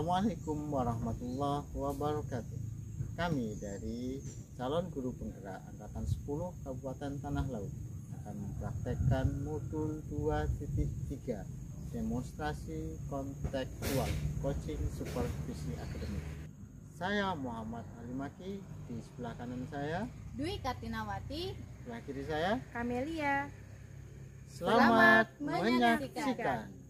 Assalamualaikum warahmatullahi wabarakatuh. Kami dari calon guru penggerak angkatan 10 Kabupaten Tanah Laut akan mempraktekkan modul 2.3 demonstrasi kontekstual coaching supervisi akademik. Saya Muhammad Halimaki, di sebelah kanan saya Dwi Kartinawati, sebelah kiri saya Kamelia. Selamat menyaksikan.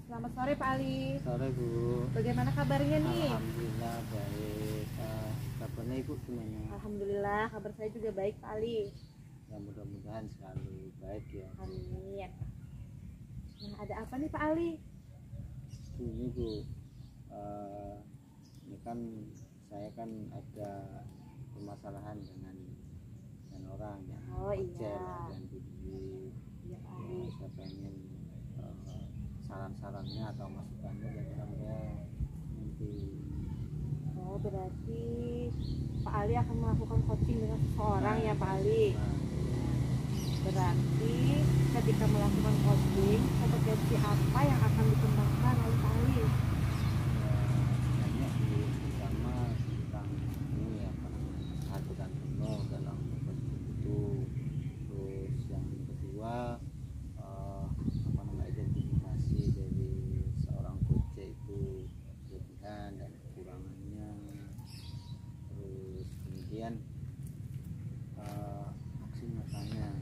Selamat sore Pak Ali. Sore Bu. Bagaimana kabarnya nih? Alhamdulillah baik. Kabarnya Ibu gimana? Alhamdulillah, kabar saya juga baik Pak Ali. Ya mudah-mudahan selalu baik ya. Amin. Nah, ada apa nih Pak Ali? Ini Bu, ini kan saya kan ada permasalahan dengan orang yang Oh kerja iya. dan beli. Iya Pak Ali. Saya pengen saran-sarannya atau masukannya dari Anda nanti. Oh, berarti Pak Ali akan melakukan coaching dengan seseorang ya Pak Ali. Berarti ketika melakukan coaching, kompetensi apa yang akan dikembangkan oleh Pak Ali? Banyak Bu, terutama tentang ini ya, perhatian penuh dalam coaching itu. Terus yang kedua, identifikasi dari seorang coach itu kelebihan dan kekurangannya. Terus kemudian aksi nyatanya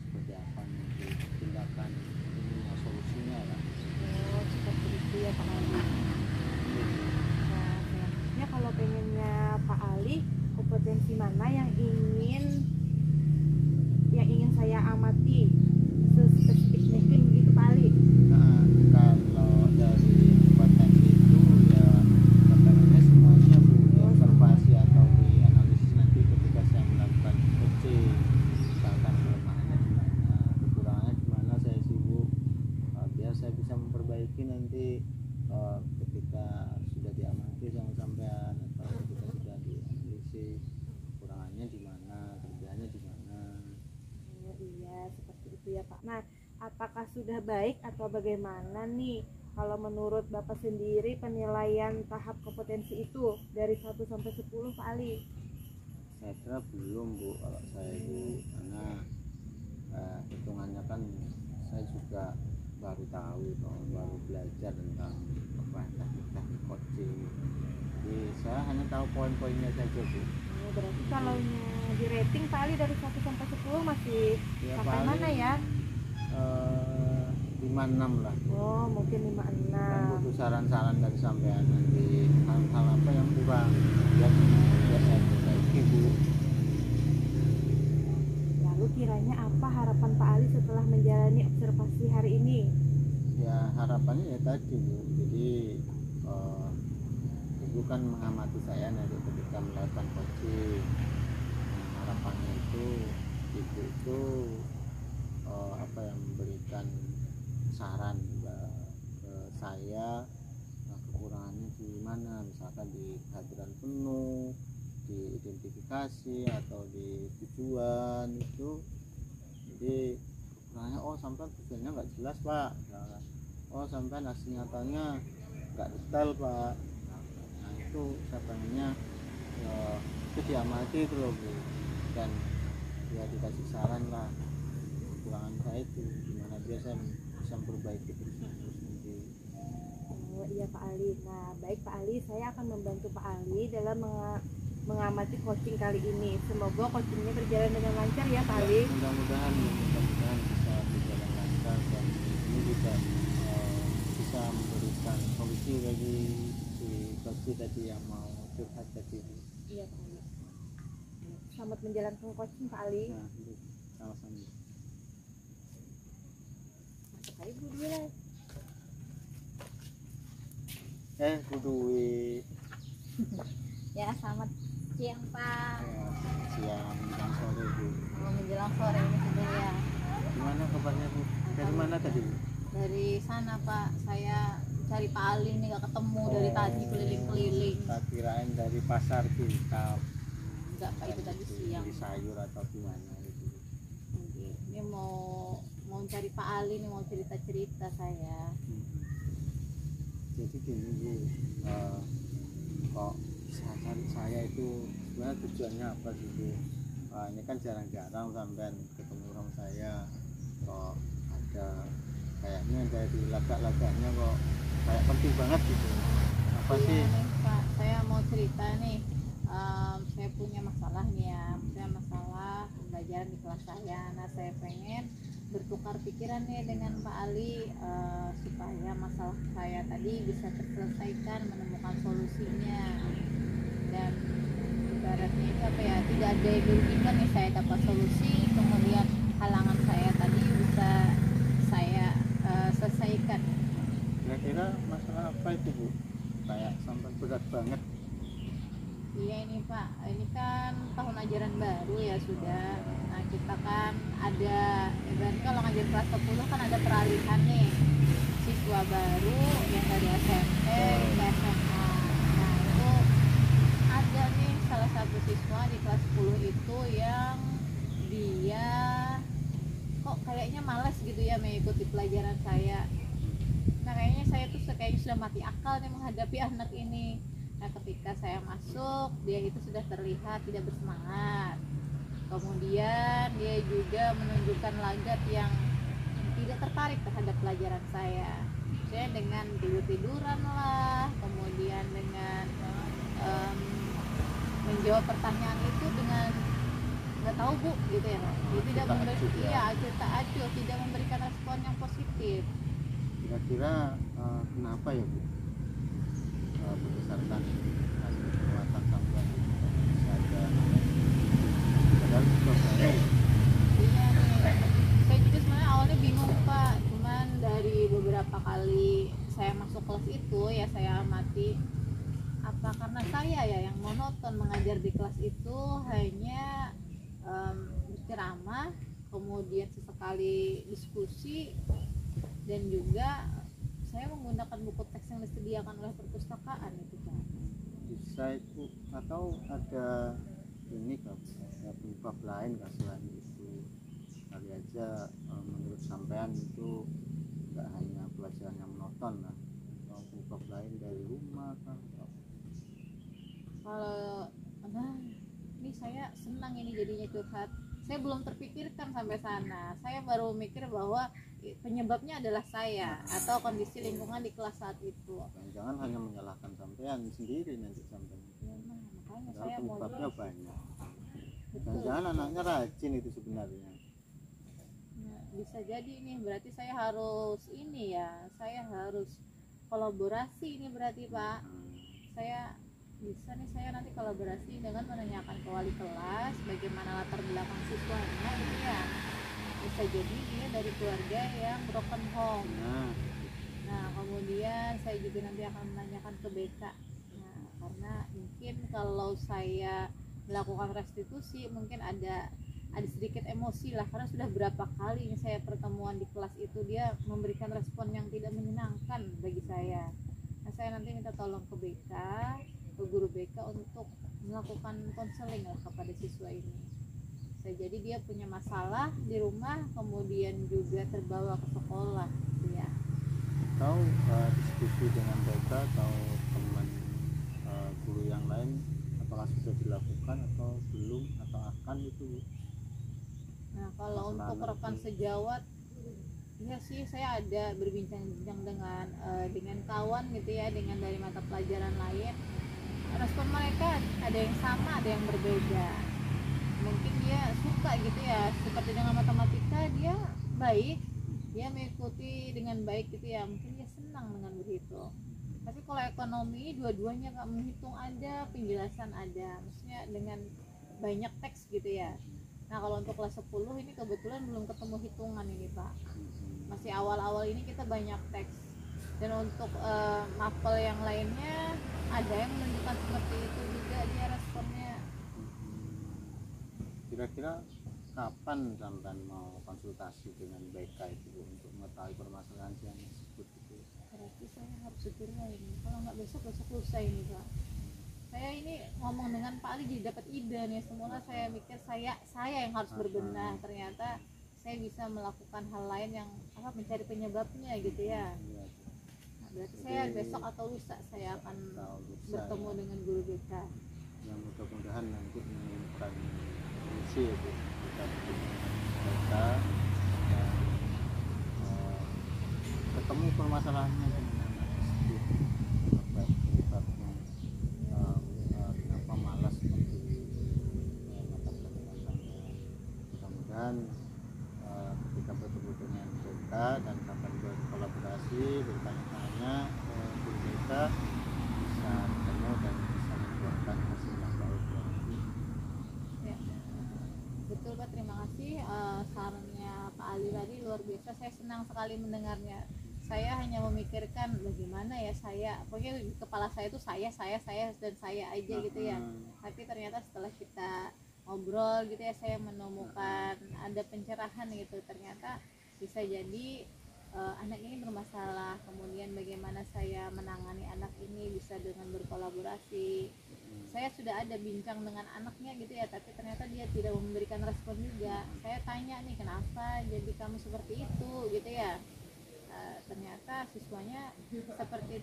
seperti apa nanti tindakan ini solusinya lah. Oh, seperti itu ya Pak Ali. Nah, selanjutnya kalau pengennya Pak Ali, kompetensi mana yang ingin saya amati spesifik mungkin begitu Pak Ali? Nah, kalau dari kompetensi itu ya kompetensinya semuanya Bu, diobservasi atau dianalisis nanti ketika saya melakukan coaching. Misalkan kelemahannya di mana, kekurangannya di mana, saya sibuk biar saya bisa memperbaiki nanti ketika sudah diamati sama sampean, atau ketika sudah dianalisis kekurangannya di mana, kelebihannya di mana. Oh iya, seperti itu ya Pak. Nah, apakah sudah baik atau bagaimana nih kalau menurut Bapak sendiri penilaian tahap kompetensi itu dari 1 sampai 10 Pak Ali? Saya kira belum Bu, kalau saya itu karena hitungannya kan saya juga baru tahu, baru belajar tentang teknik coaching. Jadi saya hanya tahu poin-poinnya saja Bu. Oh, berarti kalau di rating Pak Ali dari 1 sampai 10 masih Ya, sampai mana ya? 5-6 lah. Oh, mungkin 5-6. Dan butuh saran-saran dari sampean nanti hal-hal apa yang kurang biar saya perbaiki Bu. Lalu kiranya apa harapan Pak Ali setelah menjalani observasi hari ini? Ya harapannya ya tadi Bu, jadi Ibu kan mengamati saya nanti ketika melakukan coaching. Nah, harapannya itu Ibu itu memberikan saran ke saya, kekurangannya di mana, misalkan di kehadiran penuh, di identifikasi atau di tujuan itu. Jadi kekurangannya, oh sampai tujuannya nggak jelas Pak, oh sampai aksi nyatanya nggak detail Pak. Nah itu saya pengennya itu diamati itu loh Bu, dan ya dikasih saran lah kekurangan saya itu gimana biar saya bisa memperbaiki terus nanti. Oh iya Pak Ali. Nah baik Pak Ali, saya akan membantu Pak Ali dalam mengamati coaching kali ini. Semoga coachingnya berjalan dengan lancar ya Pak Ali. Mudah-mudahan bisa berjalan lancar dan ini juga bisa memberikan solusi bagi si coach tadi yang mau curhat tadi. Iya Pak Ali. Selamat menjalankan coaching Pak Ali. Nah, sama-sama. Masuk aja Bu dulu lah. Bu Dwi. Ya, selamat siang Pak. Ya, siang menjelang sore Bu. Menjelang sore ini sudah ya. Gimana kabarnya Bu? Dari mana tadi Bu? Dari sana Pak, saya cari Pak Ali nih gak ketemu dari tadi keliling-keliling. Tak kirain dari pasar kita. Enggak Pak, itu tadi siang. Beli sayur atau gimana gitu. Ini mau mau cari Pak Ali nih, mau cerita-cerita saya. Jadi gini Bu, kok saya cari saya itu sebenarnya tujuannya apa sih Bu? Ini kan jarang-jarang sampean ketemu sama saya, kok ada kayaknya dari lagak-lagaknya kok kayak penting banget gitu. Apa Iya sih? nih Pak, saya mau cerita nih. Saya punya masalah nih ya, saya masalah pembelajaran di kelas saya. Nah, saya pengen bertukar pikiran nih dengan Pak Ali, supaya masalah saya tadi bisa terselesaikan, menemukan solusinya. Dan ibaratnya itu apa ya, tidak ada yang dirugikan nih, saya dapat solusi, kemudian halangan saya tadi bisa saya selesaikan. Kira-kira masalah apa itu Bu? Kayak sampai berat banget. Iya ini Pak, ini kan tahun ajaran baru ya sudah. Nah kita kan ada, ibaratnya kalau ngajar kelas 10 kan ada peralihan nih, siswa baru yang dari SMP ke SMA. Nah itu ada nih salah satu siswa di kelas 10 itu yang dia kok kayaknya malas gitu ya mengikuti pelajaran saya. Nah kayaknya saya tuh kayaknya sudah mati akal nih menghadapi anak ini. Nah ketika saya masuk, dia itu sudah terlihat tidak bersemangat. Kemudian dia juga menunjukkan lagat yang tidak tertarik terhadap pelajaran saya. Saya dengan tidur-tiduran lah, kemudian dengan menjawab pertanyaan itu dengan nggak tahu Bu gitu ya. Dia tidak tidak memberikan respon yang positif. Kira-kira kenapa ya Bu? Berdasarkan hasil penguatan sampean saja padahal sudah baru. Iya nih, saya juga sebenarnya awalnya bingung Pak, cuman dari beberapa kali saya masuk kelas itu ya saya amati, apa karena saya ya yang monoton mengajar di kelas itu hanya berceramah, kemudian sesekali diskusi, dan juga saya menggunakan buku teks yang disediakan oleh perpustakaan itu Pak. Bisa itu atau ada ini kan ya, penyebab lain kan selain itu, kali aja menurut sampean itu nggak hanya pelajaran yang monoton lah, atau penyebab lain dari rumah kan. Kalau nah ini saya senang ini jadinya curhat, saya belum terpikirkan sampai sana. Saya baru mikir bahwa penyebabnya adalah saya atau kondisi lingkungan di kelas saat itu. Jangan hanya menyalahkan sampean sendiri nanti sampean. Ya, nah, makanya Padahal saya mau penyebabnya banyak. betul. Jangan anaknya rajin itu sebenarnya. Nah, bisa jadi nih berarti saya harus ini ya, saya harus kolaborasi ini berarti Pak. Saya bisa nih, saya nanti kolaborasi dengan menanyakan ke wali kelas bagaimana latar belakang siswanya ini ya. Bisa jadi dia dari keluarga yang broken home. Nah kemudian saya juga nanti akan menanyakan ke BK. Nah karena mungkin kalau saya melakukan restitusi mungkin ada sedikit emosi lah, karena sudah berapa kali saya pertemuan di kelas itu dia memberikan respon yang tidak menyenangkan bagi saya. Nah saya nanti minta tolong ke BK, ke guru BK untuk melakukan konseling lah kepada siswa ini. Bisa jadi dia punya masalah di rumah kemudian juga terbawa ke sekolah gitu ya. Atau diskusi dengan BK atau teman guru yang lain, apakah sudah dilakukan atau belum atau akan itu? Nah kalau untuk rekan sejawat ya sih saya ada berbincang-bincang dengan kawan gitu ya, dengan dari mata pelajaran lain. Respon mereka ada yang sama, ada yang berbeda. Mungkin dia suka gitu ya, seperti dengan matematika dia baik, dia mengikuti dengan baik gitu ya, mungkin dia senang dengan begitu. Tapi kalau ekonomi dua-duanya nggak menghitung, ada penjelasan ada, maksudnya dengan banyak teks gitu ya. Nah kalau untuk kelas 10 ini kebetulan belum ketemu hitungan ini Pak, masih awal-awal ini kita banyak teks. Dan untuk mapel yang lainnya ada yang menunjukkan seperti itu juga dia responnya. Kira-kira kapan sampean mau konsultasi dengan BK itu untuk mengetahui permasalahan yang disebut itu? Berarti saya harus segera ini, kalau nggak besok lusa ini Pak. Saya ini ngomong dengan Pak Ali jadi dapat ide nih. Semula saya mikir saya yang harus berbenah, ternyata saya bisa melakukan hal lain yang mencari penyebabnya gitu ya. Iya. Nah, berarti Jadi, saya besok atau lusa saya akan atau lusa, bertemu ya. dengan guru BK. Yang mudah-mudahan nanti menemukan solusi itu kita mereka dan ketemu permasalahannya dengan anak tersebut, penyebabnya kenapa malas seperti makan kekerasannya. Mudah-mudahan ketika bertemu dengan mereka dan kapan berkolaborasi bertanya-tanya guru mereka bisa ketemu dan bisa membuahkan hasil yang baik. Ya. Betul Pak, terima kasih sarannya Pak Ali tadi luar biasa. Saya senang sekali mendengarnya. Saya hanya memikirkan bagaimana ya saya, pokoknya di kepala saya itu saya dan saya aja gitu ya. Tapi ternyata setelah kita ngobrol gitu ya, saya menemukan ada pencerahan gitu. Ternyata bisa jadi anak ini bermasalah, kemudian bagaimana saya menangani anak ini bisa dengan berkolaborasi. Saya sudah ada bincang dengan anaknya gitu ya, tapi ternyata dia tidak memberikan respon juga. Saya tanya nih, kenapa jadi kamu seperti itu gitu ya. Ternyata siswanya seperti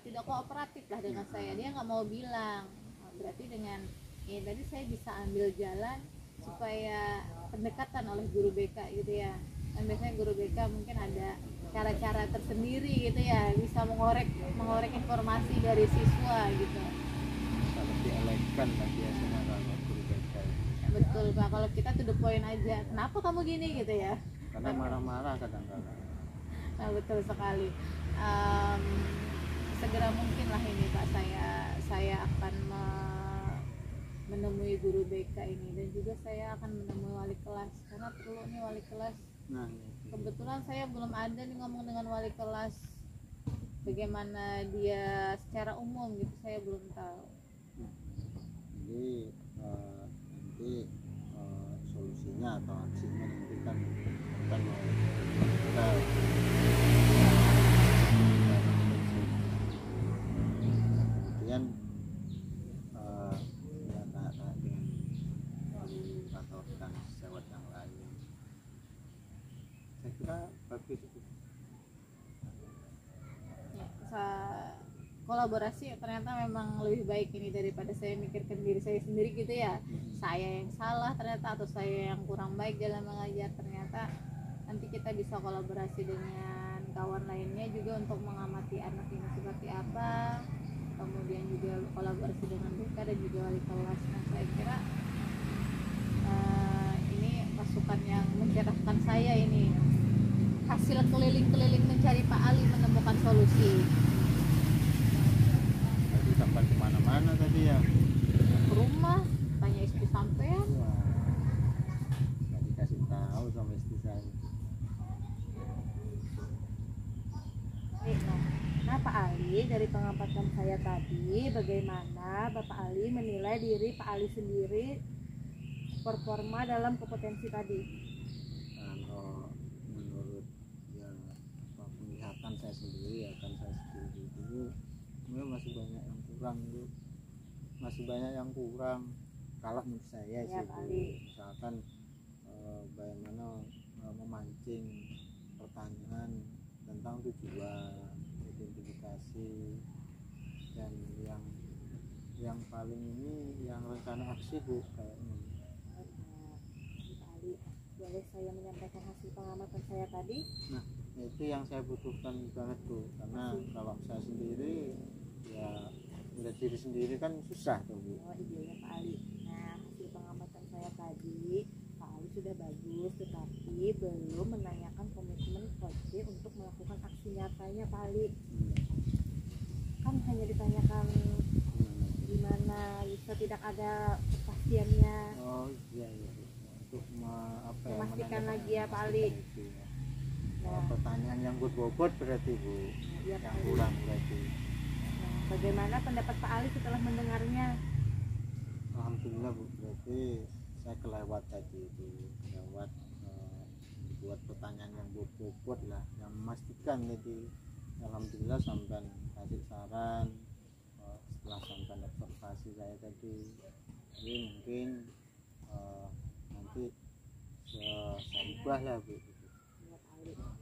tidak kooperatif lah dengan saya, dia nggak mau bilang. Berarti dengan ini tadi saya bisa ambil jalan supaya pendekatan oleh guru BK gitu ya. Dan biasanya guru BK mungkin ada cara-cara tersendiri gitu ya, bisa mengorek informasi dari siswa gitu. Lebih elegan lah biasanya kalau guru BK. Betul Pak, kalau kita to the point aja, kenapa kamu gini gitu ya, Karena marah-marah kadang-kadang. nah, betul sekali. Segera mungkin lah ini Pak, saya akan menemui guru BK ini, dan juga saya akan menemui wali kelas, karena perlu nih wali kelas. Nah, Kebetulan saya belum ada nih ngomong dengan wali kelas, bagaimana dia secara umum gitu, saya belum tahu. jadi nanti solusinya atau aksinya nanti kan kita kemudian ya tahap dengan atau organisasi sewot yang lain. Saya kira bagus itu. Ya, kolaborasi ternyata memang lebih baik ini daripada saya mikirkan diri saya sendiri gitu ya. Saya yang salah ternyata, atau saya yang kurang baik dalam mengajar. Ternyata nanti kita bisa kolaborasi dengan kawan lainnya juga untuk mengamati anak ini seperti apa, kemudian juga kolaborasi dengan BK dan juga wali kelas. Nah, saya kira ini masukan yang mencerahkan saya ini, hasil keliling-keliling mencari Pak Ali menemukan solusi. Jadi sampai kemana-mana tadi ya. Ke rumah tanya istri sampean. Wah, nggak dikasih tahu sama istri saya. Nah, Pak Ali, dari pengamatan saya tadi, bagaimana Bapak Ali menilai diri Pak Ali sendiri performa dalam kompetensi tadi? Kalau menurut ya penglihatan saya sendiri, ya kan saya sendiri dulu sebenarnya masih banyak yang kurang Bu. Masih banyak yang kurang kalau menurut saya Ya, sih Pak Bu. Ali. Misalkan bagaimana memancing pertanyaan tentang tujuan, identifikasi, dan yang paling ini yang rencana aksi Bu kayaknya. Pak Ali, boleh saya menyampaikan hasil pengamatan saya tadi? Nah, itu yang saya butuhkan banget tuh, karena kalau saya sendiri ya melihat diri sendiri kan susah tuh Bu. Oh iya ya Pak Ali. Nah, hasil pengamatan saya tadi, Pak Ali sudah bagus, tetapi belum menanyakan komitmen Coach untuk melakukan aksi nyatanya Pak Ali. Kan hanya ditanyakan gimana bisa tidak ada kepastiannya. Oh iya iya untuk Memastikan lagi ya Pak Ali. Nah, pertanyaan yang bobot berarti Bu, Iya, yang Pak Ali. kurang berarti. Nah, bagaimana pendapat Pak Ali setelah mendengarnya? Alhamdulillah Bu, berarti saya kelewat tadi itu, kelewat buat pertanyaan yang bobot lah, yang memastikan tadi. Alhamdulillah sampai kasih saran setelah sampai observasi saya tadi. Jadi mungkin nanti saya ubah lah Bu. Ya Pak Ali. Nah,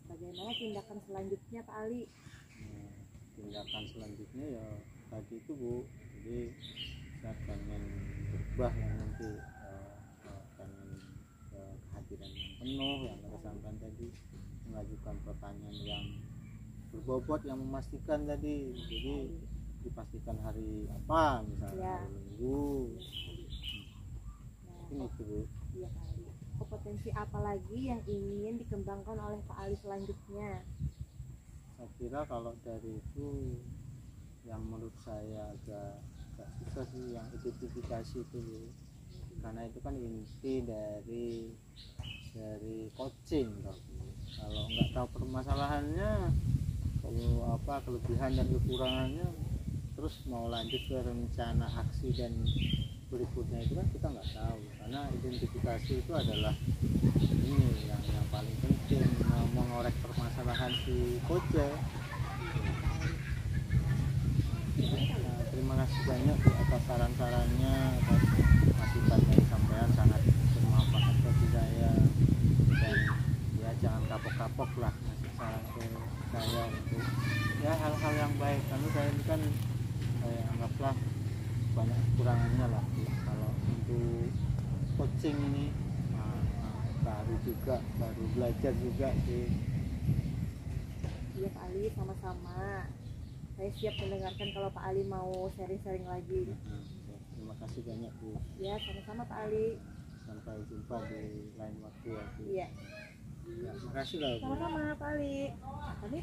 bagaimana tindakan selanjutnya Pak Ali? Nah, tindakan selanjutnya ya tadi itu Bu, jadi saya pengen berubah lah nanti, pengen kehadiran yang penuh yang kita sampaikan tadi, mengajukan pertanyaan yang berbobot yang memastikan tadi, jadi dipastikan hari apa misalnya Ya. hari Minggu. Nah, Ini itu Bu. iya Pak Ali. Kompetensi apa lagi yang ingin dikembangkan oleh Pak Ali selanjutnya? Saya kira kalau dari itu yang menurut saya agak susah sih yang identifikasi itu Bu. Karena itu kan inti dari coaching toh. Kalau nggak tahu permasalahannya, kalau apa kelebihan dan kekurangannya, terus mau lanjut ke rencana aksi dan berikutnya itu kan kita nggak tahu. Karena identifikasi itu adalah ini yang paling penting, mengorek permasalahan si Koje. Nah, terima kasih banyak Bu atas saran-sarannya, atas masukan dari sampean, sangat bermanfaat bagi saya. Dan ya jangan kapok-kapok lah ngasih saran ke saya untuk ya hal-hal yang baik, karena saya ini kan saya anggaplah banyak kekurangannya lah Bu. Kalau untuk coaching ini baru belajar juga sih. Iya Pak Ali, sama-sama. Saya siap mendengarkan kalau Pak Ali mau sharing-sharing lagi. Terima kasih banyak Bu. Ya, sama-sama Pak Ali. Sampai jumpa di lain waktu ya Bu. Iya. Ya, makasih lah Bu. Sama-sama Pak Ali. Pak Ali.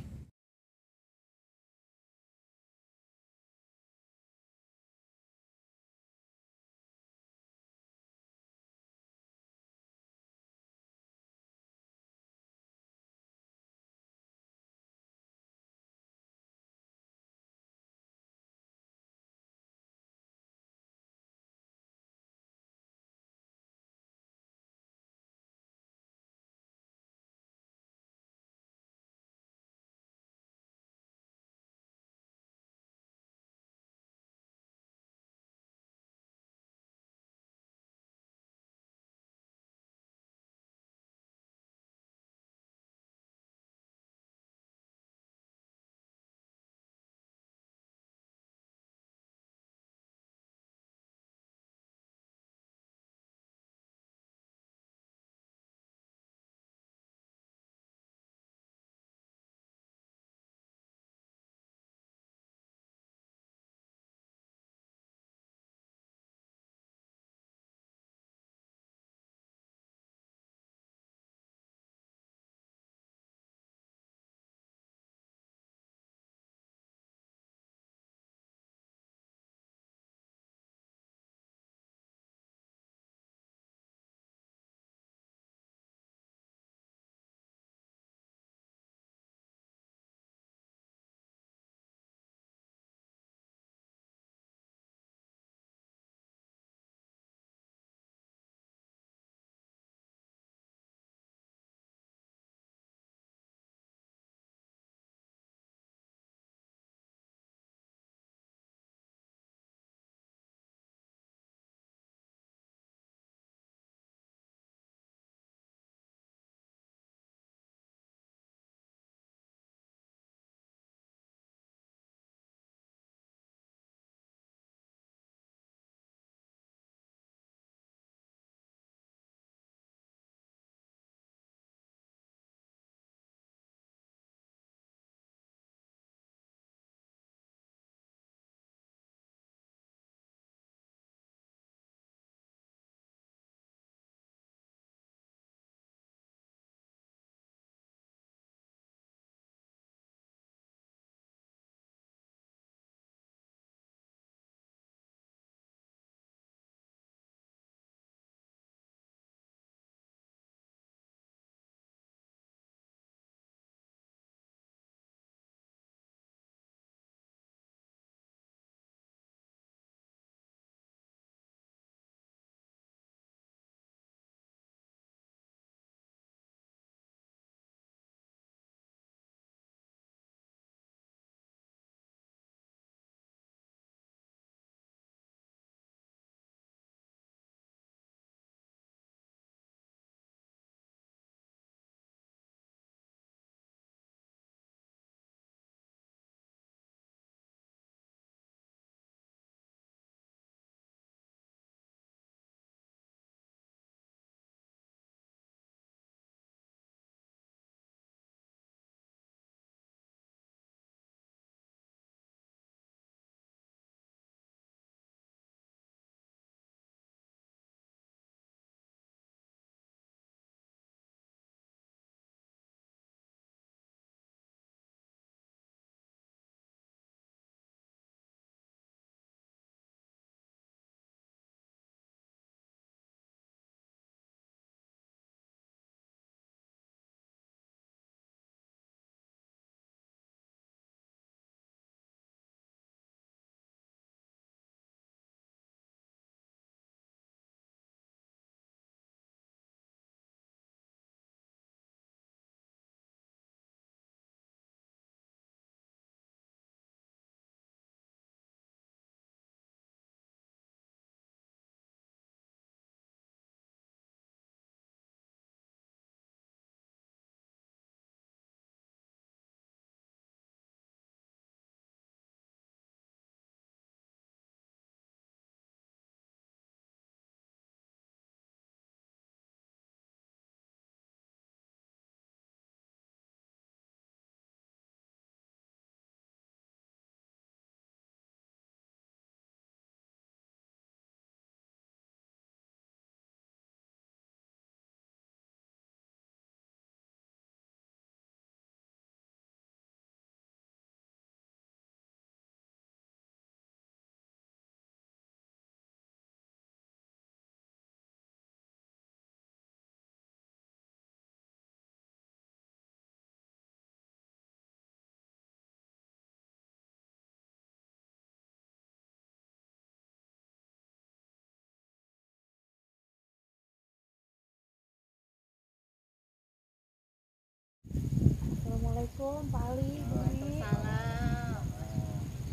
Assalamualaikum Pak Ali, Bu Dwi. Waalaikumsalam.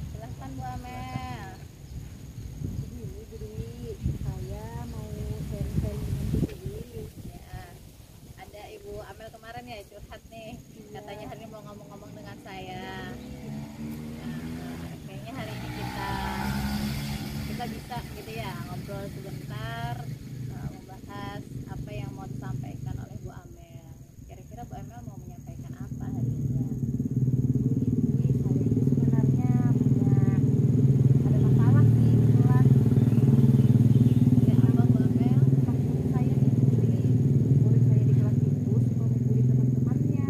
Silahkan Bu Amel. Begini Bu Dwi, saya mau sharing-sharing dengan Bu Dwi. Ya, ada Ibu Amel kemarin ya curhat nih, katanya hari ini mau ngomong-ngomong dengan saya. Nah, kayaknya hari ini kita bisa gitu ya ngobrol sebentar, membahas apa yang mau disampaikan oleh Bu Amel. Kira-kira Bu Amel mau menyampaikan apa hari ini? Jadi saya itu sebenarnya ada masalah sih kebetulan. Ya, apa Bu Amel? Tentang murid saya nih Bu Dwi. Murid saya di kelas itu suka membuli teman-temannya,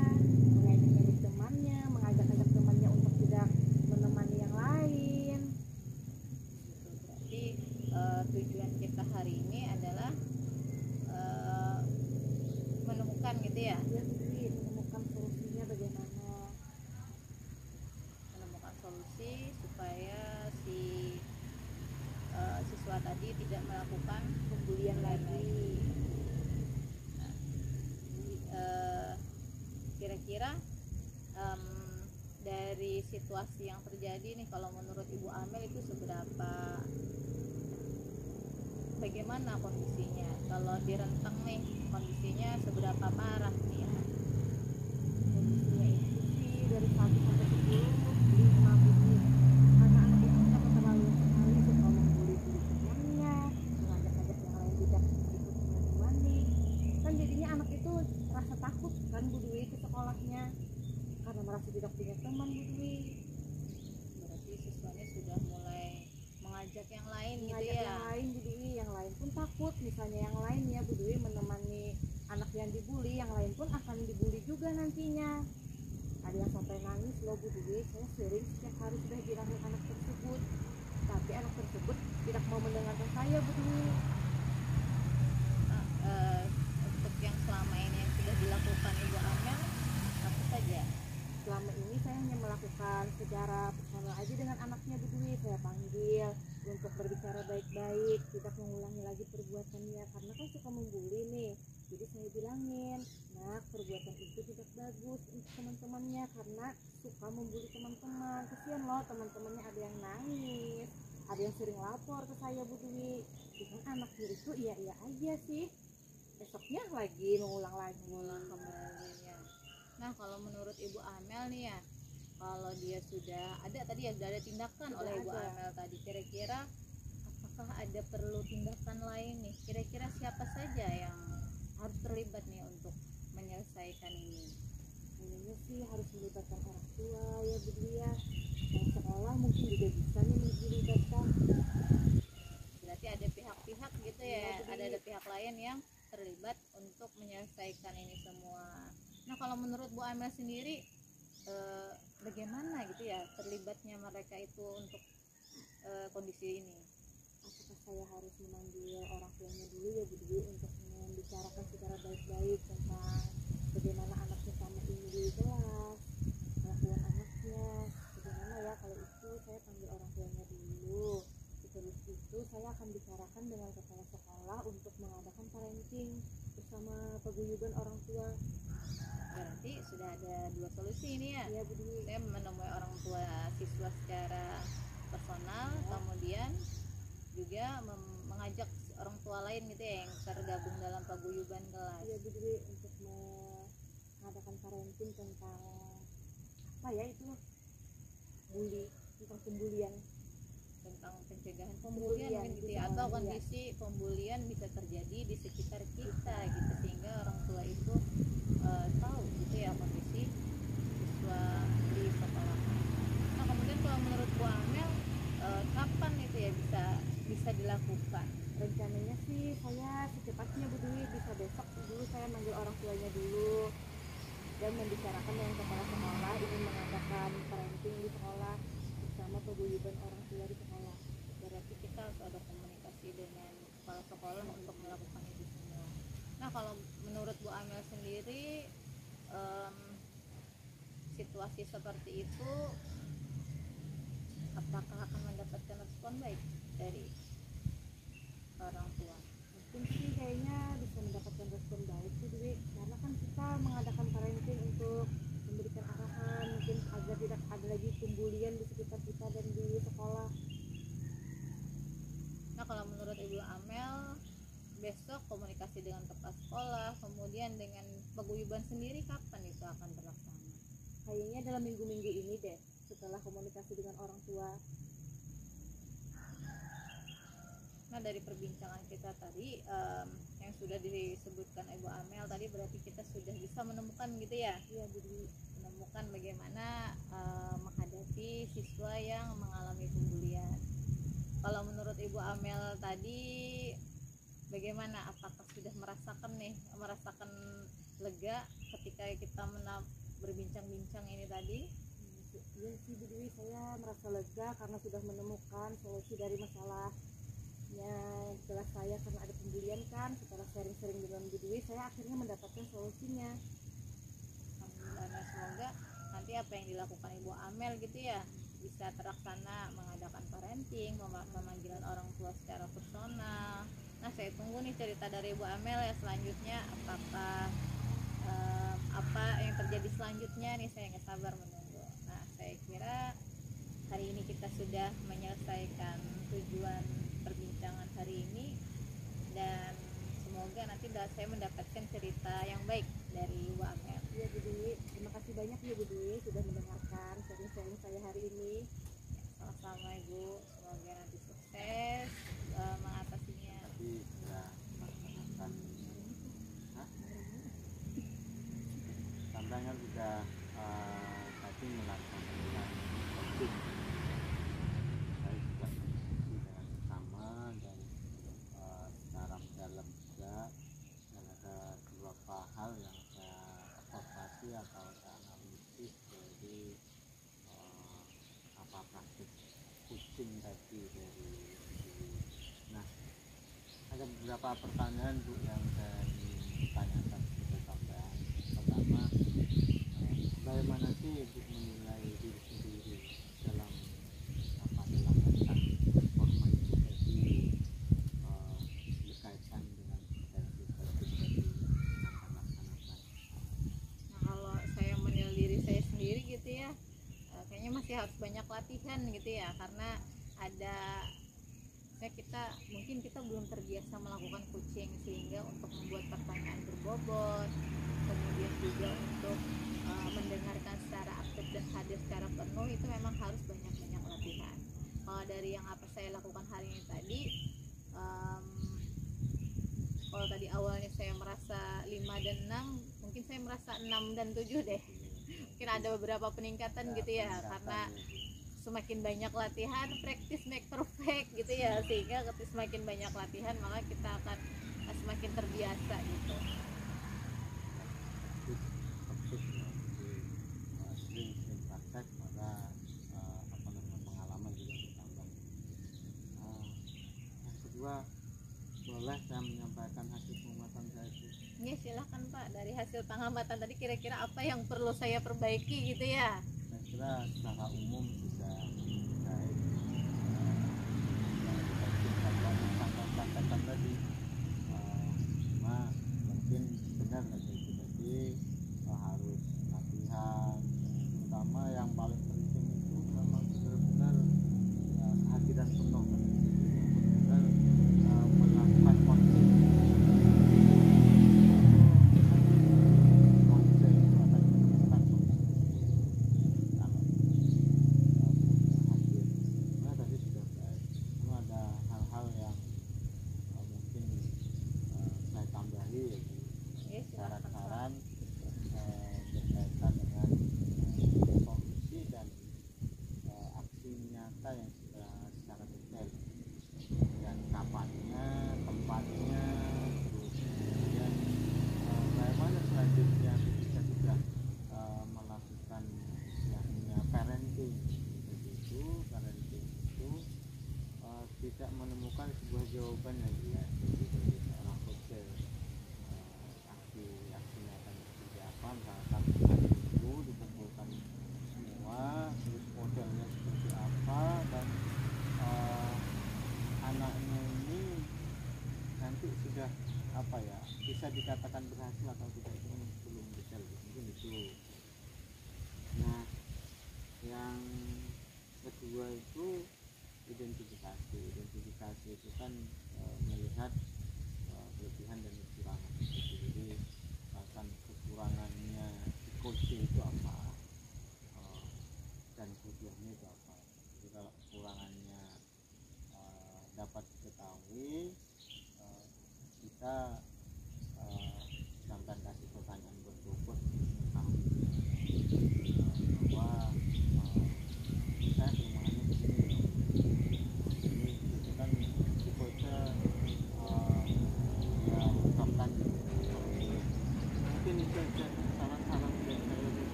mengejek-ngejek temannya, mengajak-ajak temannya untuk tidak menemani yang lain. Berarti tujuan kita hari ini adalah menemukan gitu ya, Dia Bu Dwi menemukan solusinya bagaimana. menemukan solusi supaya si siswa tadi tidak melakukan Pembulian lagi. Nah, kira-kira dari situasi yang terjadi nih, kalau menurut Ibu Amel itu seberapa, bagaimana kondisinya? Kalau di Renteng nih kondisinya seberapa parah nih ya? Kondisinya itu sih dari 1 sampai 10 5 Bu Dwi. Karena anak itu sangat keterlaluan sekali, suka membuli-buli temannya, mengajak-ajak yang lain tidak ikut menemani. Kan jadinya anak itu merasa takut kan Bu Dwi ke sekolahnya, karena merasa tidak punya teman Bu Dwi. Berarti siswanya sudah mulai mengajak yang lain gitu Mengajak ya? yang lain Bu Dwi, yang lain pun takut. Misalnya yang lain ya Bu Dwi menemani anak yang dibully, yang lain pun akan dibully juga nantinya. Ada yang sampai nangis loh Bu Dwi. Saya sering setiap hari sudah bilangin anak tersebut, tapi anak tersebut tidak mau mendengarkan saya Bu Dwi. Nah, untuk yang selama ini yang sudah dilakukan Ibu Amel apa saja? Selama ini saya hanya melakukan secara personal aja dengan anaknya Bu Dwi. Saya panggil untuk berbicara baik-baik, tidak mengulangi lagi perbuatannya, karena kan suka membuli nih. Jadi saya bilangin, nak, perbuatan itu tidak bagus untuk teman-temannya karena suka membuli teman-teman. Kasihan loh teman-temannya, ada yang nangis, ada yang sering lapor ke saya Bu Dwi. Cuman anaknya itu iya-iya aja sih, besoknya lagi mengulang lagi. Mengulang kembali ya. Nah, kalau menurut Ibu Amel nih ya, kalau dia sudah ada tadi ya, sudah ada tindakan Sudah oleh Ibu ada. Amel tadi, kira-kira apakah ada perlu tindakan lain nih? Kira-kira siapa saja yang harus terlibat nih untuk menyelesaikan ini? Kayaknya sih harus melibatkan orang tua ya Bu Dwi ya. Dan sekolah mungkin juga bisa nih dilibatkan. Berarti ada pihak-pihak gitu Iya, ya, jadi- ada pihak lain yang terlibat untuk menyelesaikan ini semua. Nah, kalau menurut Bu Amel sendiri bagaimana gitu ya terlibatnya mereka itu untuk kondisi ini? Apakah saya harus memanggil orang tuanya dulu ya Bu Dwi untuk membicarakan secara baik-baik tentang bagaimana anaknya sama ini di kelas, kelakuan anaknya, bagaimana ya. Kalau itu saya panggil orang tuanya dulu. Terus itu saya akan bicarakan dengan kepala sekolah untuk mengadakan parenting bersama paguyuban orang tua. Berarti sudah ada dua solusi ini ya. Ya Bu Dwi. Saya menemui orang tua siswa secara personal, kemudian juga mengajak orang tua lain gitu ya yang tergabung dalam paguyuban kelas. Ya Bu Dwi, untuk mengadakan parenting tentang apa ya itu, bully, tentang pembulian. Tentang pencegahan pembulian mungkin gitu ya, di atau sekolah, kondisi pembulian bisa terjadi di sekitar kita gitu, sehingga orang tua itu tahu gitu ya kondisi siswa di sekolah. Nah, kemudian kalau menurut Bu Amel kapan itu ya bisa dilakukan? rencananya sih saya secepatnya Bu Dwi, bisa besok dulu saya manggil orang tuanya dulu dan membicarakan dengan kepala sekolah ingin mengadakan parenting di sekolah bersama paguyuban orang tua di sekolah. Berarti kita harus ada komunikasi dengan kepala sekolah untuk melakukan itu semua. Nah, kalau menurut Bu Amel sendiri situasi seperti itu apakah akan mendapatkan respon baik dari orang tua? Mungkin sih kayaknya bisa mendapatkan respon baik sih Dwi, karena kan kita mengadakan parenting untuk memberikan arahan dengan kepala sekolah, kemudian dengan paguyuban sendiri, kapan itu akan terlaksana? Kayaknya dalam minggu-minggu ini deh, setelah komunikasi dengan orang tua. Nah, dari perbincangan kita tadi yang sudah disebutkan Ibu Amel tadi, berarti kita sudah bisa menemukan gitu ya? Iya, jadi Menemukan bagaimana menghadapi siswa yang mengalami pembulian. Kalau menurut Ibu Amel tadi bagaimana? Apakah sudah merasakan lega ketika kita berbincang-bincang ini tadi? iya sih Bu Dewi, saya merasa lega karena sudah menemukan solusi dari masalahnya. Setelah saya karena ada pembulian kan, setelah sering-sering dengan Bu Dewi, saya akhirnya mendapatkan solusinya. Alhamdulillah. Nah, semoga nanti apa yang dilakukan Ibu Amel gitu ya bisa terlaksana, mengadakan parenting, pemanggilan orang tua secara personal. Nah, saya tunggu nih cerita dari Ibu Amel ya selanjutnya, apakah apa yang terjadi selanjutnya nih, saya nggak sabar menunggu. Nah, saya kira hari ini kita sudah menyelesaikan tujuan perbincangan hari ini, dan semoga nanti saya mendapatkan cerita yang baik dari Ibu Amel. Iya Bu Dewi, terima kasih banyak ya Bu Dewi sudah mendengarkan sharing-sharing saya hari ini. Sama-sama Ibu, semoga nanti sukses mengatasinya. Tapi sudah melaksanakan tantangan sudah tadi melaksanakan coaching. Saya juga mengikuti dengan sama dan secara mendalam juga, dan ada beberapa hal yang saya observasi atau saya analisis dari apa praktik coaching tadi dari. Nah, ada beberapa pertanyaan Bu yang saya ingin tanyakan kepada sampean. Pertama, bagaimana sih Ibu menilai diri sendiri dalam tentang performa itu tadi, berkaitan dengan potensi tadi yang akan laksanakan? Nah, kalau saya menilai diri saya sendiri gitu ya, kayaknya masih harus banyak latihan gitu ya, karena ada kita belum terbiasa melakukan coaching, sehingga untuk membuat pertanyaan berbobot, kemudian juga untuk mendengarkan secara aktif dan hadir secara penuh, itu memang harus banyak-banyak latihan. Kalau dari yang apa saya lakukan hari ini tadi, kalau tadi awalnya saya merasa 5 dan 6, mungkin saya merasa 6 dan 7 deh. Mungkin ada beberapa peningkatan gitu ya, karena semakin banyak latihan, practice make perfect gitu ya, sehingga ketika semakin banyak latihan maka kita akan semakin terbiasa gitu. Sering praktek maka pengalaman juga bertambah. Yang kedua, boleh saya menyampaikan hasil pengamatan saya itu? Ya, silahkan Pak, dari hasil pengamatan tadi kira-kira apa yang perlu saya perbaiki gitu ya? Saya kira secara umum sudah baik. Katakan tadi, cuma mungkin benar tadi harus latihan, terutama yang paling penting itu memang benar-benar kehadiran penuh, benar-benar melakukan konsep itu akan menemukan hadir. Nah, tadi sudah baik. Cuma ada hal-hal yang mungkin saya tambahi, yaitu Ya, silakan Pak. saran-saran berkaitan dengan solusi dan aksi nyata yang secara detail, dan kapannya, tempatnya, terus kemudian bagaimana selanjutnya ketika sudah melakukan istilahnya parenting. Begitu parenting itu tidak menemukan sebuah jawaban lagi ya, jadi dari seorang coach, aksi-aksinya akan seperti apa, misalkan hari itu dikumpulkan semua, terus modelnya seperti apa, dan anaknya ini nanti sudah apa ya, bisa dikatakan berhasil atau tidak itu belum detail, mungkin itu. Nah, yang kedua itu identifikasi itu kan melihat kelebihan dan kekurangan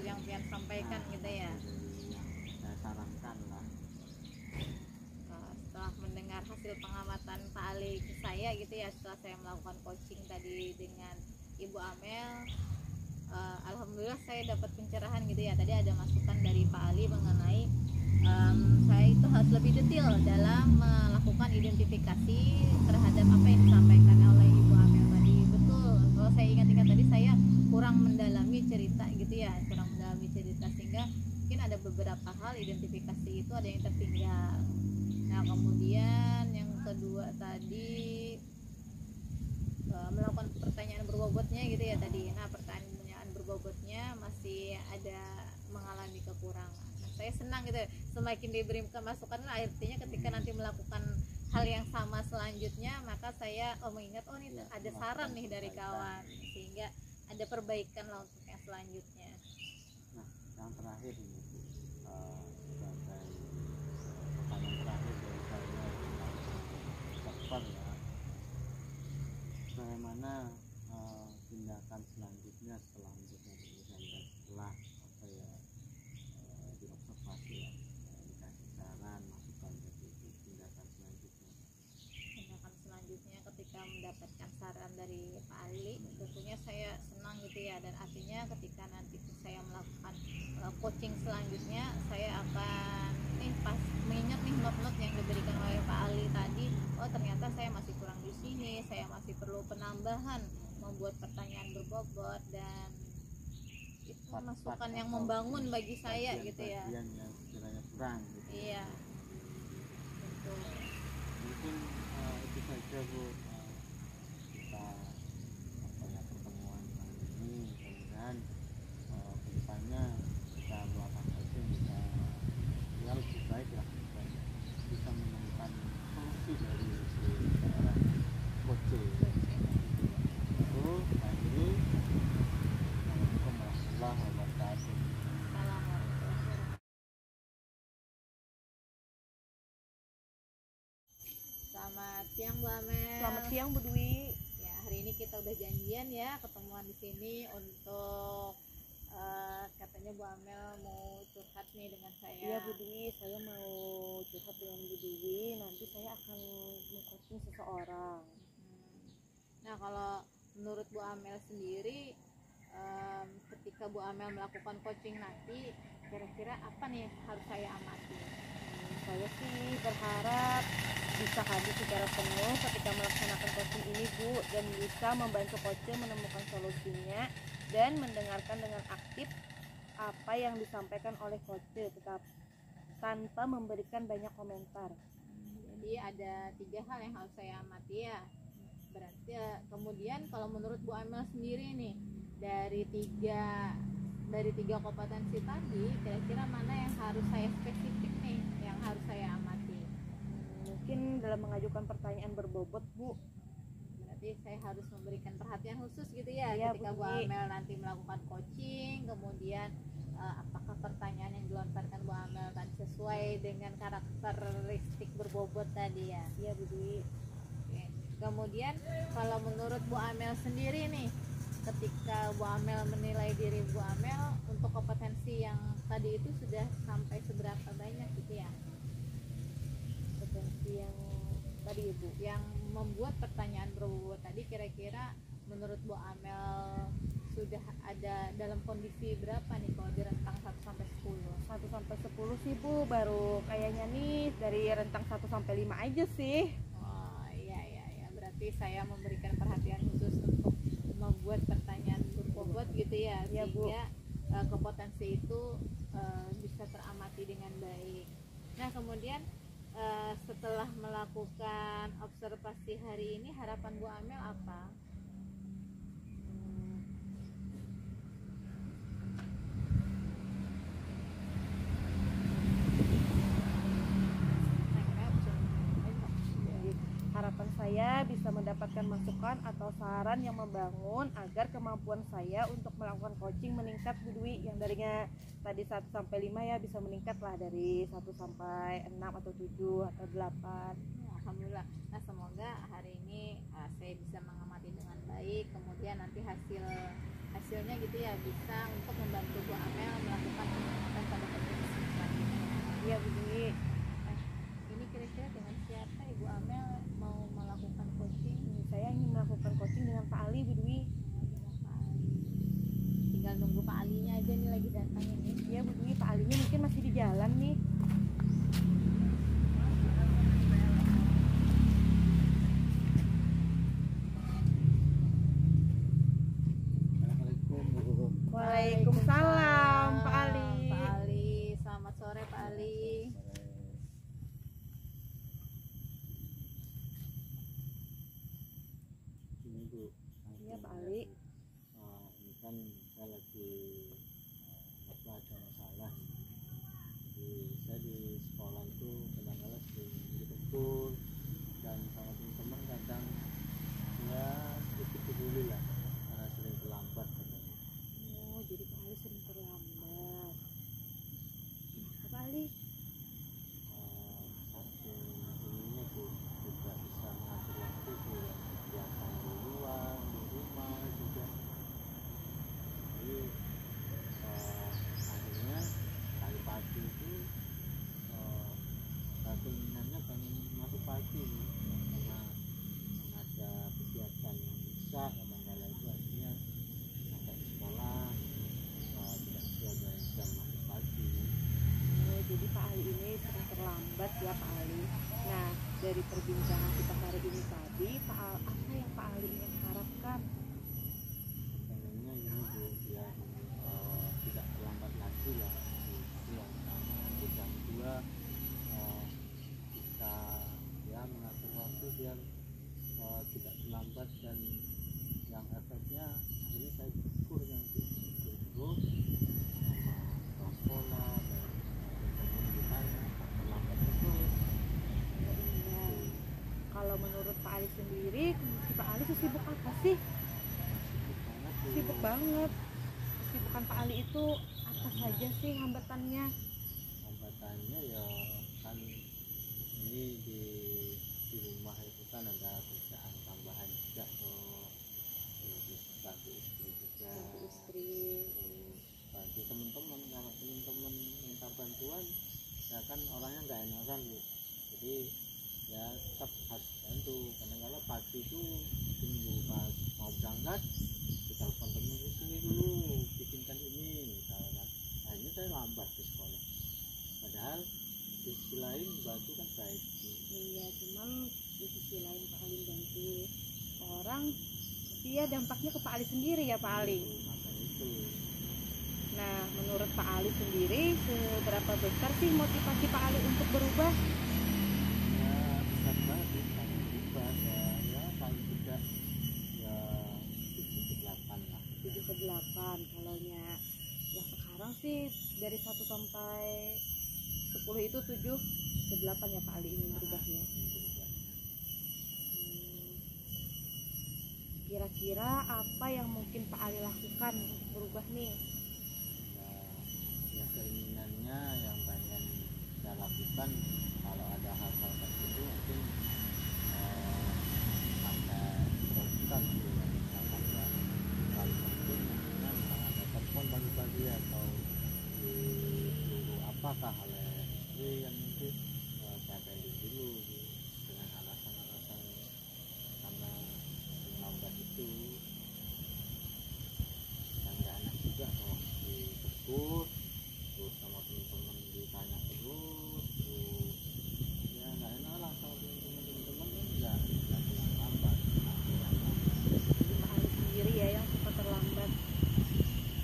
yang pian sampaikan gitu ya. Dari yang saya sarankan lah. Setelah mendengar hasil pengamatan Pak Ali ke saya gitu ya, setelah saya melakukan coaching tadi dengan Ibu Amel, alhamdulillah saya dapat pencerahan gitu ya. Tadi ada masukan dari Pak Ali mengenai saya itu harus lebih detail dalam melakukan identifikasi terhadap apa yang disampaikan oleh Ibu Amel tadi. Betul, kalau saya ingat-ingat tadi saya kurang mendalami cerita gitu ya, kurang mendalami cerita sehingga mungkin ada beberapa hal identifikasi itu ada yang tertinggal. Nah kemudian yang kedua tadi melakukan pertanyaan berbobotnya gitu ya tadi. Nah pertanyaan berbobotnya masih ada mengalami kekurangan. Nah, saya senang gitu ya, semakin diberi masukan artinya ketika nanti melakukan hal yang sama selanjutnya maka saya mengingat ini ada saran nih dari kawan sehingga ada perbaikan lah untuk yang selanjutnya. Nah yang terakhir ini Bu, sebagai pertanyaan terakhir dari saya dokter ya, bagaimana tindakan selanjutnya setelah memberikan penjelasan dan setelah apa ya diobservasi ya, dikasih saran masukan dari tindakan selanjutnya. Tindakan selanjutnya ketika mendapatkan saran dari Pak Ali tentunya saya senang gitu ya, dan artinya ketika nanti saya melakukan coaching selanjutnya saya akan pas mengingat nih not-not yang diberikan oleh Pak Ali tadi, oh ternyata saya masih kurang di sini, saya masih perlu penambahan membuat pertanyaan berbobot, dan itu masukan yang membangun bagi saya gitu ya. Bagian yang sekiranya kurang gitu. Iya betul. Mungkin itu saja Bu, kita apa ya pertemuan kali ini, mudah-mudahan kedepannya kita melakukan coaching bisa ya lebih baik lah, dan bisa menemukan solusi dari daerah coaching itu. Akhirnya Assalamualaikum warahmatullahi wabarakatuh. Selamat siang Bu Amel. Selamat siang Bu Dwi. Ya, hari ini kita udah janjian ya ketemuan di sini untuk katanya Bu Amel mau curhat nih dengan saya. Iya Bu Dwi, saya mau curhat dengan Bu Dwi. Nanti saya akan meng-coaching seseorang. Nah kalau menurut Bu Amel sendiri, ketika Bu Amel melakukan coaching nanti kira-kira apa nih yang harus saya amati? Saya sih berharap bisa hadir secara penuh ketika melaksanakan coaching ini Bu, dan bisa membantu coaching menemukan solusinya dan mendengarkan dengan aktif apa yang disampaikan oleh coaching, tetap tanpa memberikan banyak komentar. Jadi ada 3 hal yang harus saya amati ya. Berarti kemudian kalau menurut Bu Amel sendiri nih, dari tiga kompetensi tadi kira-kira mana yang harus saya spesifik nih yang harus saya amati? Mungkin dalam mengajukan pertanyaan berbobot Bu. Berarti saya harus memberikan perhatian khusus gitu ya, Iya, ketika Bu Bu Amel nanti melakukan coaching. Kemudian apakah pertanyaan yang dilontarkan Bu Amel tadi sesuai dengan karakteristik berbobot tadi ya? Iya Bu Dwi. Oke. Kemudian kalau menurut Bu Amel sendiri nih, ketika Bu Amel menilai diri Bu Amel untuk kompetensi yang tadi itu sudah sampai seberapa banyak gitu ya? Kompetensi yang tadi Ibu, yang membuat pertanyaan berbobot tadi kira-kira menurut Bu Amel sudah ada dalam kondisi berapa nih kalau di rentang 1 sampai 10? 1 sampai 10 sih Bu, baru kayaknya nih dari rentang 1 sampai 5 aja sih. Oh iya, berarti saya memberikan perhatian khusus untuk membuat pertanyaan berbobot gitu ya, Iya, Bu. sehingga kompetensi itu bisa teramati dengan baik. Nah kemudian setelah melakukan observasi hari ini, harapan Bu Amel apa? Jadi, harapan saya bisa mendapatkan masukan atau saran yang membangun agar kemampuan saya untuk melakukan coaching meningkat Bu Dwi, yang darinya tadi 1 sampai 5 ya bisa meningkat lah dari 1 sampai 6 atau 7 atau 8. Alhamdulillah. Nah semoga hari ini saya bisa mengamati dengan baik, kemudian nanti hasil hasilnya gitu ya bisa untuk membantu Bu Amel melakukan peningkatan pada kompetensi selanjutnya. Iya Bu Dwi. Ini kira-kira dengan siapa Ibu Amel mau melakukan coaching? Saya ingin melakukan coaching dengan Pak Ali Bu Dwi. Dengan Pak Ali. Tinggal nunggu Pak Alinya aja nih lagi datang ini. Iya Bu Dwi, Pak Alinya mungkin masih di jalan nih. Assalamualaikum Bu. Waalaikumsalam Pak Ali. Pak Ali, selamat sore Pak Ali. Ini Bu. Iya, Pak Ali. Ini kan saya lagi ada masalah. Jadi saya di sekolah itu kadang-kadang sering ditegur dan sama teman-teman kadang ya sedikit peduli lah karena sering terlambat katanya. Oh, jadi Pak Ali sering terlambat. Kenapa Pak Ali? Saking ininya Bu tidak bisa mengatur waktu Bu ya, kegiatan di luar, di rumah juga. Jadi akhirnya dari pagi itu keinginannya pengen masuk pagi karena ada kegiatan yang bisa kadang-kadang itu akhirnya sampai di sekolah tidak sesuai dengan jam masuk pagi. Oh, jadi Pak Ali ini sering terlambat ya Pak Ali. Nah, dari perbincangan kita hari ini tadi, apa yang Pak Ali ingin harapkan? Pengennya ini Bu biar tidak terlambat lagi lah itu yang pertama. Yang kedua bisa ya mengatur waktu biar tidak terlambat dan yang efeknya akhirnya saya gugur nanti terus sama sekolah dan teman ditanya terlambat terus. Iya. Kalau menurut Pak Ali sendiri, kondisi Pak Ali sibuk apa sih? Sibuk banget Bu. Sibuk banget. Kesibukan Pak Ali itu apa saja sih hambatannya? Hambatannya ya kan ini di rumah itu kan ada kerjaan tambahan juga tuh, terus bantu istri juga, Bantu istri. terus bantu teman-teman. Kalau teman-teman minta bantuan ya kan orangnya nggak enakan Bu, jadi ya tetap harus bantu. Kadang-kadang pagi itu tunggu pas mau berangkat ditelepon temen sini dulu bikinkan ini misalkan, akhirnya saya lambat ke sekolah padahal di sisi lain bantu kan baik. Iya, cuman di sisi lain Pak Ali bantu orang, tapi ya dampaknya ke Pak Ali sendiri ya Pak Ali. Makanya itu Nah, menurut Pak Ali sendiri, seberapa besar sih motivasi Pak Ali untuk berubah? ya besar banget sih kalau berubah ya paling tidak ya 7 ke 8 lah. 7 ke 8 kalaunya yang sekarang sih dari 1 sampai 10 itu 7 ke 8 ya Pak Ali ingin berubahnya. Berubah. Kira-kira apa yang mungkin Pak Ali lakukan untuk berubah nih? Ya keinginannya yang pengen saya lakukan kalau ada hal-hal tertentu mungkin sampai prioritas gitu ya, misalkan ya hal penting misalnya ada telepon pagi-pagi atau disuruh apakah oleh istri yang mungkin saya pending dulu gitu, dengan alasan-alasan karena lambat itu kan nggak enak juga kalau ditegur terus sama teman-teman ditanya terus ya nggak enak lah kalau teman-teman kan nggak pulang lambat. Jadi Pak Ali sendiri ya yang suka terlambat.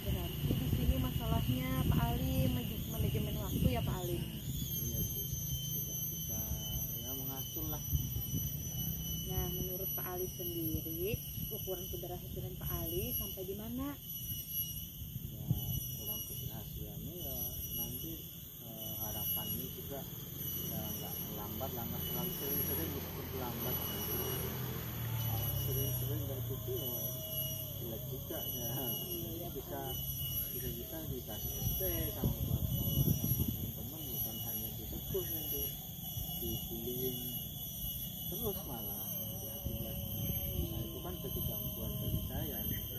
Berarti di sini masalahnya Pak Ali manajemen waktu ya Pak Ali. Iya sih tidak bisa ya mengatur lah. Nah, menurut Pak Ali sendiri, ukuran keberhasilan Pak Ali sampai di mana? Ya kurang keberhasilannya ya nanti harapannya juga ya nggak terlambat lah, nggak terlalu sering-sering meskipun terlambat sering-sering dari situ ya jelek juga ya. Iya, bisa dikasih SP sama teman-teman, bukan hanya ditegur nanti dibullying terus malah jadi akibat. Nah itu kan jadi gangguan bagi saya gitu.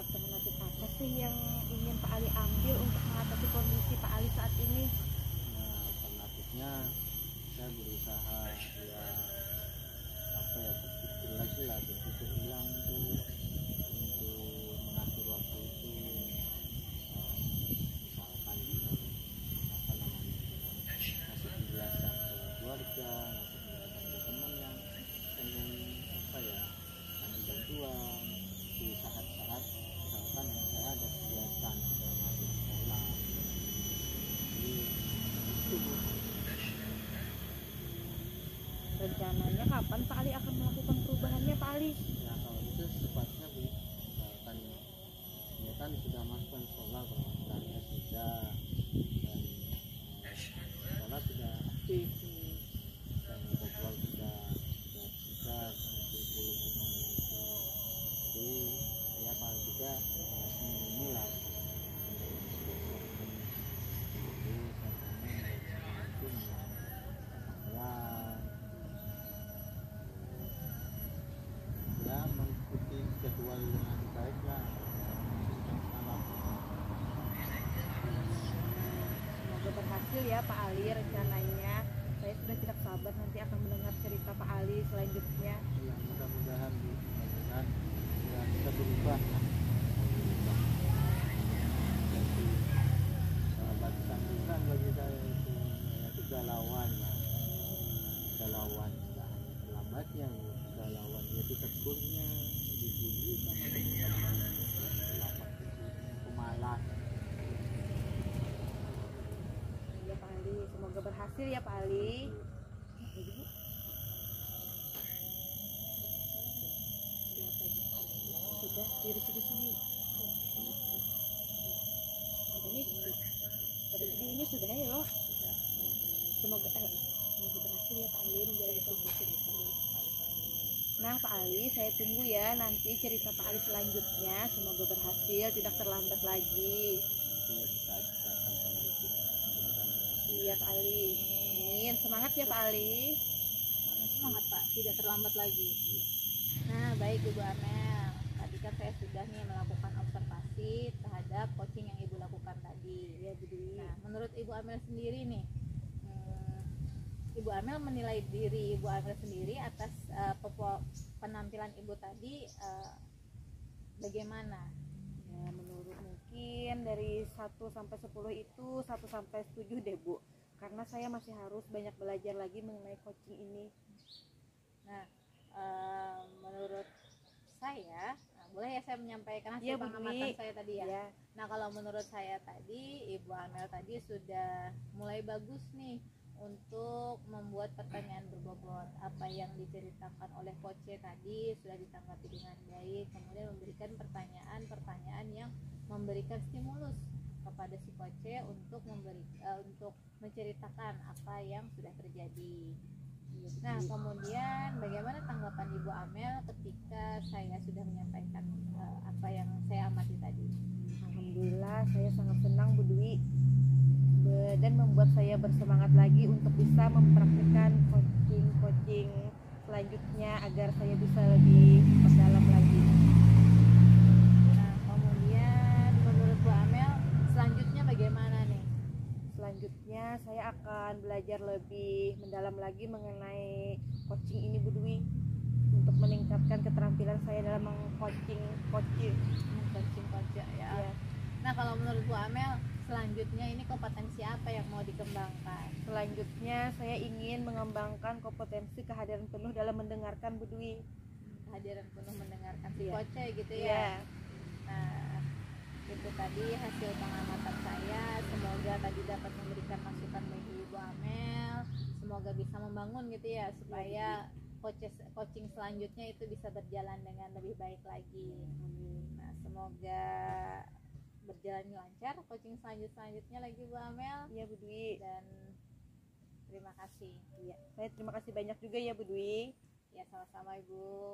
alternatif apa sih yang ingin Pak Ali ambil untuk mengatasi kondisi Pak Ali saat ini? Nah, alternatifnya saya berusaha ya apa ya berpikir lagi lah, berpikir ulang tuh untuk mengatur waktu itu, misalkan dengan apa namanya, dengan ngasih penjelasan ke keluarga, ngasih penjelasan ke teman yang pengen apa ya, pengen bantuan di saat-saat misalkan ya saya ada kegiatan saya masih sekolah. Jadi itu Bu. Rencananya kapan Pak Ali akan melakukan perubahannya Pak Ali? Ya kalau itu sepatutnya Bu, misalkan ya kan sudah masuk sekolah, penampilannya sudah, dan sekolah sudah aktif nih, dan jadwal sudah untuk lingkungan itu. Jadi ya paling juga seminggu lah. Jadi contohnya itu pakaian, ya mengikuti jadwal dengan baik lah, sistem salam. Semoga berhasil ya Pak Ali rencananya. Saya sudah tidak sabar nanti akan mendengar cerita Pak Ali selanjutnya. Ya mudah-mudahan Bu, mudah-mudahan ya kita berubah lah, berubah. Jadi bagi sambutan bagi saya itu ya kegalauan lah, kegalauan tidak hanya terlambatnya Bu, kegalauan yaitu tekunnya dibully sama teman-teman, terlambat tekunnya, pemalas. Ya Pak Ali, semoga berhasil ya Pak Ali. Sudah diri sini. Ini sudah ya loh. Semoga berhasil ya Pak Ali menjalani cerita. Nah Pak Ali, saya tunggu ya nanti cerita Pak Ali selanjutnya. Semoga berhasil, tidak terlambat lagi. Itu kita akan sama itu, mudah-mudahan berhasil. Iya Pak Ali. Amin. Semangat ya Pak Ali. Semangat Pak, tidak terlambat lagi. Iya. Nah baik Ibu Amel, tadi kan saya sudah nih melakukan observasi terhadap coaching yang Ibu lakukan tadi. Iya Bu Dwi. Nah menurut Ibu Amel sendiri nih, Ibu Amel menilai diri Ibu Amel sendiri atas penampilan Ibu tadi bagaimana? Ya, menurut mungkin dari 1 sampai 10 itu 1 sampai 7 deh Bu. Karena saya masih harus banyak belajar lagi mengenai coaching ini. Nah menurut saya, boleh ya saya menyampaikan hasil Iya, Bu pengamatan Dwi. saya tadi ya. Ya, Nah kalau menurut saya tadi Ibu Amel tadi sudah mulai bagus nih untuk membuat pertanyaan berbobot. Apa yang diceritakan oleh coach tadi sudah ditanggapi dengan baik, kemudian memberikan pertanyaan-pertanyaan yang memberikan stimulus kepada si coach untuk untuk menceritakan apa yang sudah terjadi. Nah kemudian bagaimana tanggapan Ibu Amel ketika saya sudah menyampaikan apa yang saya amati tadi? alhamdulillah saya sangat senang Bu Dwi. Dan membuat saya bersemangat lagi untuk bisa mempraktikkan coaching selanjutnya agar saya bisa lebih mendalam lagi. Nah kemudian menurut Bu Amel selanjutnya bagaimana nih? Selanjutnya saya akan belajar lebih mendalam lagi mengenai coaching ini Bu Dwi, untuk meningkatkan keterampilan saya dalam mengcoaching. Coaching ya. Ya. Nah kalau menurut Bu Amel selanjutnya ini kompetensi apa yang mau dikembangkan? Selanjutnya saya ingin mengembangkan kompetensi kehadiran penuh dalam mendengarkan Bu Dwi. Kehadiran penuh mendengarkan si Iya. coach gitu ya. Iya. Nah itu tadi hasil pengamatan saya, semoga tadi dapat memberikan masukan bagi Ibu Amel, semoga bisa membangun gitu ya supaya coaching selanjutnya itu bisa berjalan dengan lebih baik lagi. Nah semoga berjalan lancar coaching selanjutnya lagi Bu Amel. Iya Bu Dwi. Dan terima kasih. Iya, saya terima kasih banyak juga ya Bu Dwi. Ya sama-sama Ibu.